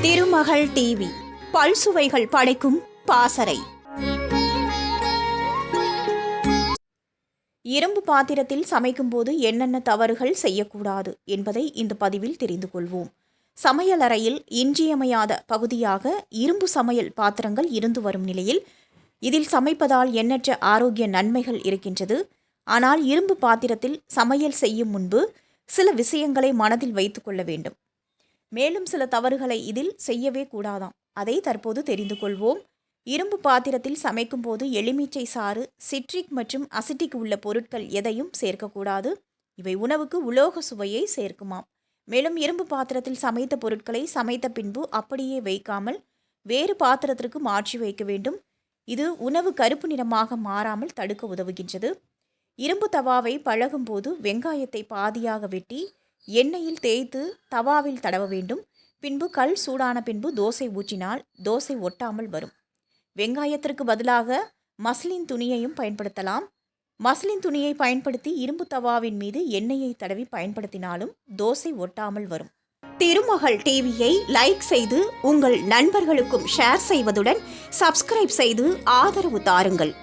திருமகள் TV பல்சுவைகள் படைக்கும் பாசறை. இரும்பு பாத்திரத்தில் சமைக்கும்போது என்னென்ன தவறுகள் செய்யக்கூடாது என்பதை இந்த பதிவில் தெரிந்து கொள்வோம். சமையலறையில் இன்றியமையாத பகுதியாக இரும்பு சமையல் பாத்திரங்கள் இருந்து வரும் நிலையில் இதில் சமைப்பதால் எண்ணற்ற ஆரோக்கிய நன்மைகள் இருக்கின்றது. ஆனால் இரும்பு பாத்திரத்தில் சமையல் செய்யும் முன்பு சில விஷயங்களை மனதில் வைத்து கொள்ள வேண்டும். மேலும் சில தவறுகளை இதில் செய்யவே கூடாதாம். அதை தற்போது தெரிந்து கொள்வோம். இரும்பு பாத்திரத்தில் சமைக்கும் போது எலுமிச்சை சாறு, சிட்ரிக் மற்றும் அசிட்டிக் உள்ள பொருட்கள் எதையும் சேர்க்கக்கூடாது. இவை உணவுக்கு உலோக சுவையை சேர்க்குமாம். மேலும் இரும்பு பாத்திரத்தில் சமைத்த பொருட்களை சமைத்த பின்பு அப்படியே வைக்காமல் வேறு பாத்திரத்திற்கு மாற்றி வைக்க வேண்டும். இது உணவு கருப்பு நிறமாக மாறாமல் தடுக்க உதவுகின்றது. இரும்பு தவாவை பழகும் போது வெங்காயத்தை பாதியாக வெட்டி எண்ணெயில் தேய்த்து தவாவில் தடவ வேண்டும். பின்பு கல் சூடான பின்பு தோசை ஊற்றினால் தோசை ஒட்டாமல் வரும். வெங்காயத்திற்கு பதிலாக மஸ்லின் துணியையும் பயன்படுத்தலாம். மஸ்லின் துணியை பயன்படுத்தி இரும்பு தவாவின் மீது எண்ணெயை தடவி பயன்படுத்தினாலும் தோசை ஒட்டாமல் வரும். திருமகள் டிவியை லைக் செய்து உங்கள் நண்பர்களுக்கும் ஷேர் செய்வதுடன் சப்ஸ்கிரைப் செய்து ஆதரவு தாருங்கள்.